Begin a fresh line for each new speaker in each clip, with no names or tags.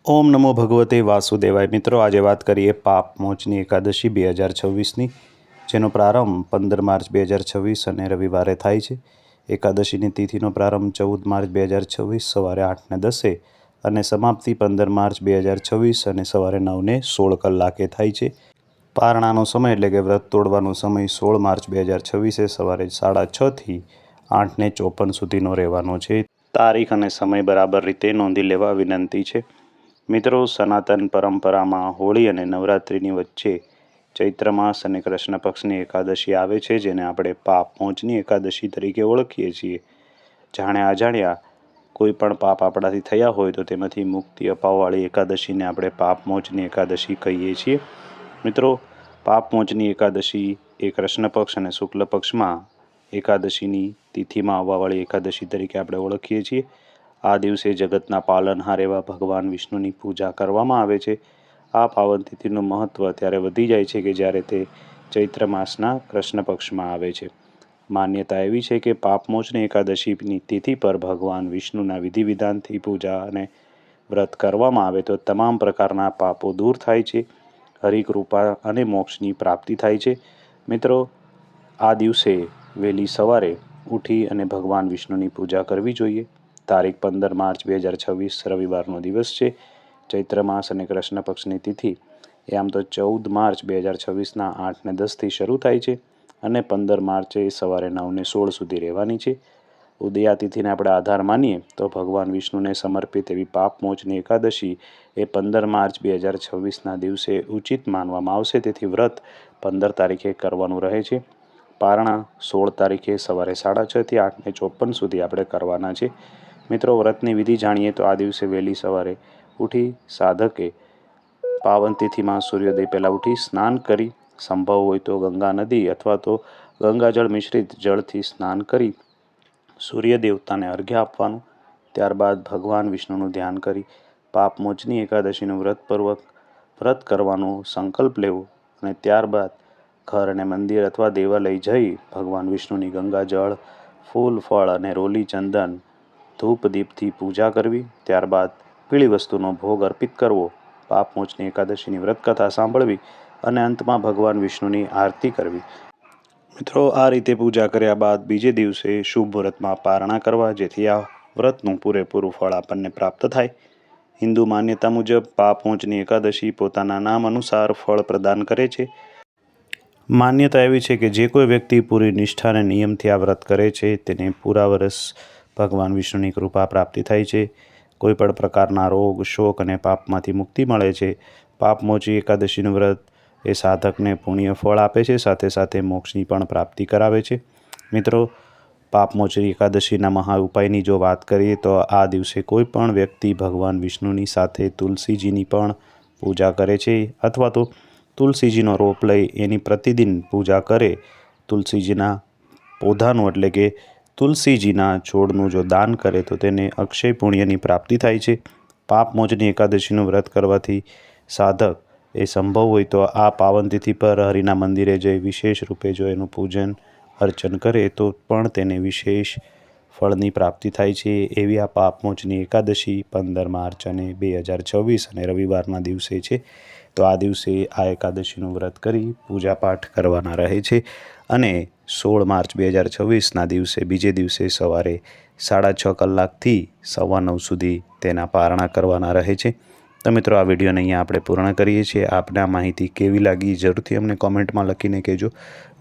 ઓમ નમો ભગવતે વાસુદેવાય। મિત્રો, આજે વાત કરીએ પાપ મોચની એકાદશી 2026ની, જેનો પ્રારંભ 15 માર્ચ 2026 અને રવિવારે થાય છે। એકાદશીની તિથિનો પ્રારંભ 14 માર્ચ 2026 સવારે 8:10 અને સમાપ્તિ 15 માર્ચ 2026 અને સવારે 9:16 કલાકે થાય છે। પારણાનો સમય એટલે કે વ્રત તોડવાનો સમય 16 માર્ચ 2026 સવારે 6:30 થી 8:54 સુધીનો રહેવાનો છે। તારીખ અને સમય બરાબર રીતે નોંધી લેવા વિનંતી છે। મિત્રો, સનાતન પરંપરામાં હોળી અને નવરાત્રિની વચ્ચે ચૈત્ર માસ અને કૃષ્ણ પક્ષની એકાદશી આવે છે, જેને આપણે પાપ મોચની એકાદશી તરીકે ઓળખીએ છીએ। જાણે અજાણ્યા કોઈ પણ પાપ આપણાથી થયા હોય તો તેમાંથી મુક્તિ અપાવવાળી એકાદશીને આપણે પાપ મોચની એકાદશી કહીએ છીએ। મિત્રો, પાપ મોચની એકાદશી એ કૃષ્ણ પક્ષ અને શુક્લ પક્ષમાં એકાદશીની તિથિમાં આવવાવાળી એકાદશી તરીકે આપણે ઓળખીએ છીએ। આ દિવસે જગતના પાલનહાર એવા ભગવાન વિષ્ણુની પૂજા કરવામાં આવે છે। આ પાવન તિથિનું મહત્ત્વ ત્યારે વધી જાય છે કે જ્યારે તે ચૈત્ર માસના કૃષ્ણ પક્ષમાં આવે છે। માન્યતા એવી છે કે પાપમોચની એકાદશીની તિથિ પર ભગવાન વિષ્ણુના વિધિ વિધાનથી પૂજા અને વ્રત કરવામાં આવે તો તમામ પ્રકારના પાપો દૂર થાય છે, હરિકૃપા અને મોક્ષની પ્રાપ્તિ થાય છે। મિત્રો, આ દિવસે વહેલી સવારે ઉઠી અને ભગવાન વિષ્ણુની પૂજા કરવી જોઈએ। તારીખ 15 માર્ચ 2026 રવિવારનો દિવસ છે। ચૈત્ર માસ અને કૃષ્ણ પક્ષની તિથિ એ આમ તો 14 માર્ચ 2026ના 8:10થી શરૂ થાય છે અને 15 માર્ચે સવારે 9:16 સુધી રહેવાની છે। ઉદયાતિથિને આપણે આધાર માનીએ તો ભગવાન વિષ્ણુને સમર્પિત એવી પાપ મોચની એકાદશી એ 15 માર્ચ 2026ના દિવસે ઉચિત માનવામાં આવશે, તેથી વ્રત 15 તારીખે કરવાનું રહે છે। પારણા 16 તારીખે સવારે 6:30 થી 8:54 સુધી આપણે કરવાના છે। મિત્રો, વ્રતની વિધિ જાણીએ તો આ દિવસે વહેલી સવારે ઉઠી સાધકે પાવન તિથિમાં સૂર્યોદય પહેલાં ઉઠી સ્નાન કરી, સંભવ હોય તો ગંગા નદી અથવા તો ગંગાજળ મિશ્રિત જળથી સ્નાન કરી સૂર્ય દેવતાને અર્ઘ્ય આપવાનું। ત્યારબાદ ભગવાન વિષ્ણુનું ધ્યાન કરી પાપ મોચની એકાદશીનું વ્રત કરવાનો સંકલ્પ લેવો અને ત્યારબાદ ઘર અને મંદિર અથવા દેવાલય જઈ ભગવાન વિષ્ણુની ગંગાજળ, ફૂલ, ફળ અને રોલી ચંદન ધૂપ દીપથી પૂજા કરવી। ત્યારબાદ પીળી વસ્તુનો ભોગ અર્પિત કરવો, પાપ મોચની એકાદશીની વ્રતકથા સાંભળવી અને અંતમાં ભગવાન વિષ્ણુની આરતી કરવી। મિત્રો, આ રીતે પૂજા કર્યા બાદ બીજે દિવસે શુભ મુહૂર્તમાં પારણા કરવા, જેથી આ વ્રતનું પૂરેપૂરું ફળ આપણને પ્રાપ્ત થાય। હિન્દુ માન્યતા મુજબ પાપ મોચની એકાદશી પોતાના નામ અનુસાર ફળ પ્રદાન કરે છે। માન્યતા એવી છે કે જે કોઈ વ્યક્તિ પૂરી નિષ્ઠા અને નિયમથી આ વ્રત કરે છે તેને પૂરા વર્ષ ભગવાન વિષ્ણુની કૃપા પ્રાપ્તિ થાય છે, કોઈ પણ પ્રકારના રોગ, શોક અને પાપમાંથી મુક્તિ મળે છે। પાપ મોચી એકાદશીનું વ્રત એ સાધકને પુણ્ય ફળ આપે છે, સાથે સાથે મોક્ષની પણ પ્રાપ્તિ કરાવે છે। મિત્રો, પાપ મોચી એકાદશીના મહા ઉપાયની જો વાત કરીએ તો આ દિવસે કોઈ પણ વ્યક્તિ ભગવાન વિષ્ણુની સાથે તુલસીજીની પણ પૂજા કરે છે અથવા તો તુલસીજીનો રોપ લઈ એની પ્રતિદિન પૂજા કરે, તુલસીજીના પૌધાનું એટલે કે તુલસીજીના છોડનું જો દાન કરે તો તેને અક્ષય પુણ્યની પ્રાપ્તિ થાય છે। પાપ મોચની એકાદશીનું વ્રત કરવાથી સાધક એ સંભવ હોય તો આ પાવન તિથિ પર હરિના મંદિરે જઈ વિશેષ રૂપે જો એનું પૂજન અર્ચન કરે તો પણ તેને વિશેષ ફળની પ્રાપ્તિ થાય છે। એવી આ પાપ મોચની એકાદશી 15 માર્ચ અને 2026 અને રવિવારના દિવસે છે। તો આ દિવસે આ એકાદશીનું વ્રત કરી પૂજાપાઠ કરવાના રહે છે અને 16 માર્ચ 2026ના દિવસે બીજે દિવસે સવારે 6:30 કલાકથી 9:15 સુધી તેના પારણા કરવાના રહે છે। તો મિત્રો, આ વિડીયોને અહીંયા આપણે પૂર્ણ કરીએ છીએ। આપને આ માહિતી કેવી લાગી જરૂરથી અમને કોમેન્ટમાં લખીને કહેજો।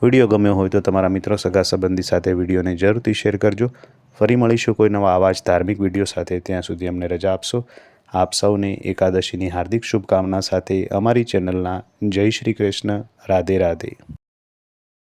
વિડીયો ગમ્યો હોય તો તમારા મિત્રો, સગા સંબંધી સાથે વિડીયોને જરૂરથી શેર કરજો। ફરી મળીશું કોઈ નવા આવા જ ધાર્મિક વિડીયો સાથે, ત્યાં સુધી અમને રજા આપશો। આપ સૌને એકાદશીની હાર્દિક શુભકામના સાથે અમારી ચેનલના જય શ્રી કૃષ્ણ, રાધે રાધે।